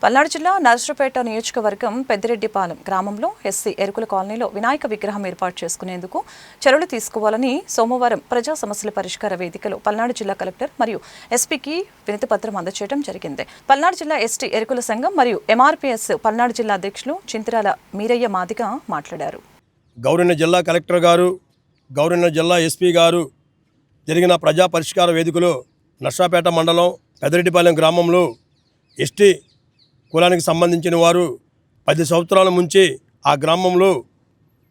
పల్నాడు జిల్లా నర్సరావుపేట నియోజకవర్గం పెద్దిరెడ్డిపాలెం గ్రామంలో ఎస్సీ ఎరుకుల కాలనీలో వినాయక విగ్రహం ఏర్పాటు చేసుకునేందుకు చర్యలు తీసుకోవాలని సోమవారం ప్రజా సమస్యల పరిష్కార వేదికలో పల్నాడు జిల్లా కలెక్టర్ మరియు ఎస్పీకి వినతిపత్రం అందజేయడం జరిగింది. పల్నాడు జిల్లా ఎస్టీ ఎరుకుల సంఘం మరియు ఎంఆర్పీఎస్ పల్నాడు జిల్లా అధ్యక్షులు చింతిరాల మీరయ్య మాదిగ మాట్లాడారు. గౌరవ జిల్లా కలెక్టర్ గారు, గౌరవ జిల్లా ఎస్పీ గారు జరిగిన ప్రజా పరిష్కార వేదికలో నర్సరావుపేట మండలం పెద్దిరెడ్డిపాలెం గ్రామంలో ఎస్టీ కులానికి సంబంధించిన వారు 10 సంవత్సరాల నుంచి ఆ గ్రామంలో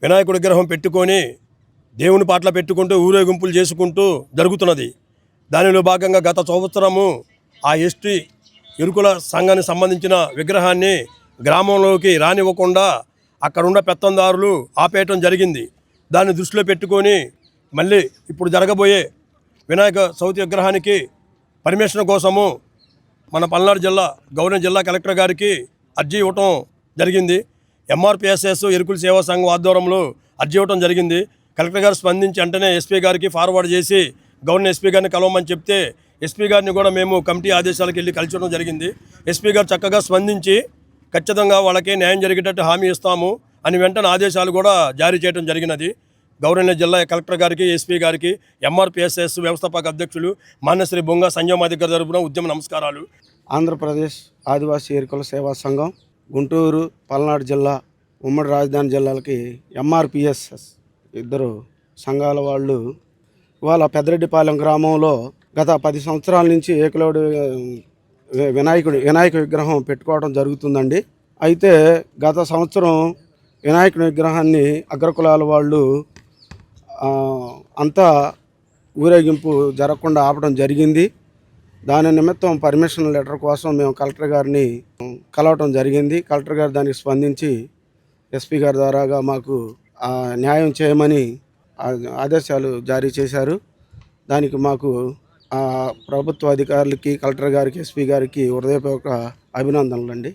వినాయకుడి విగ్రహం పెట్టుకొని దేవుని పాటలు పెట్టుకుంటూ ఊరేగింపులు చేసుకుంటూ జరుగుతున్నది. దానిలో భాగంగా గత సంవత్సరము ఆ ఎస్టీ ఎరుకుల సంఘానికి సంబంధించిన విగ్రహాన్ని గ్రామంలోకి రానివ్వకుండా అక్కడున్న పెత్తందారులు ఆపేయటం జరిగింది. దాన్ని దృష్టిలో పెట్టుకొని మళ్ళీ ఇప్పుడు జరగబోయే వినాయక చవితి విగ్రహానికి పర్మిషన్ కోసము మన పల్నాడు జిల్లా గౌరవ జిల్లా కలెక్టర్ గారికి అర్జీ ఇవ్వటం జరిగింది. ఎంఆర్పిఎస్ఎస్ ఎరుకుల సేవా సంఘం ఆధ్వర్యంలో అర్జీ ఇవ్వటం జరిగింది. కలెక్టర్ గారు స్పందించి వెంటనే ఎస్పీ గారికి ఫార్వర్డ్ చేసి గవర్నర్ ఎస్పీ గారిని కలవమని చెప్తే ఎస్పీ గారిని కూడా మేము కమిటీ ఆదేశాలకు వెళ్ళి కలిసడం జరిగింది. ఎస్పీ గారు చక్కగా స్పందించి ఖచ్చితంగా వాళ్ళకి న్యాయం జరిగేటట్టు హామీ ఇస్తాము అని వెంటనే ఆదేశాలు కూడా జారీ చేయడం జరిగినది. గౌరవ జిల్లా కలెక్టర్ గారికి, ఎస్పీ గారికి, ఎంఆర్పిఎస్ఎస్ వ్యవస్థాపక అధ్యక్షులు మాన్యశ్రీ బొంగ సంజయ్ మాదిగ తరపున ఉద్యమ నమస్కారాలు. ఆంధ్రప్రదేశ్ ఆదివాసీ ఎరుకుల సేవా సంఘం గుంటూరు, పల్నాడు జిల్లా, ఉమ్మడి రాజధాని జిల్లాలకి ఎంఆర్పిఎస్ఎస్ ఇద్దరు సంఘాల వాళ్ళు ఇవాళ పెద్దిరెడ్డిపాలెం గ్రామంలో గత 10 సంవత్సరాల నుంచి ఏకలోడి వినాయక విగ్రహం పెట్టుకోవడం జరుగుతుందండి. అయితే గత సంవత్సరం వినాయకుడి విగ్రహాన్ని అగ్రకులాల వాళ్ళు అంతా ఊరేగింపు జరగకుండా ఆపడం జరిగింది. దాని నిమిత్తం పర్మిషన్ లెటర్ కోసం మేము కలెక్టర్ గారిని కలవటం జరిగింది. కలెక్టర్ గారు దానికి స్పందించి ఎస్పీ గారి ద్వారాగా మాకు న్యాయం చేయమని ఆదేశాలు జారీ చేశారు. దానికి మాకు ప్రభుత్వ అధికారులకి, కలెక్టర్ గారికి, ఎస్పీ గారికి హృదయపూర్వక అభినందనలు అండి.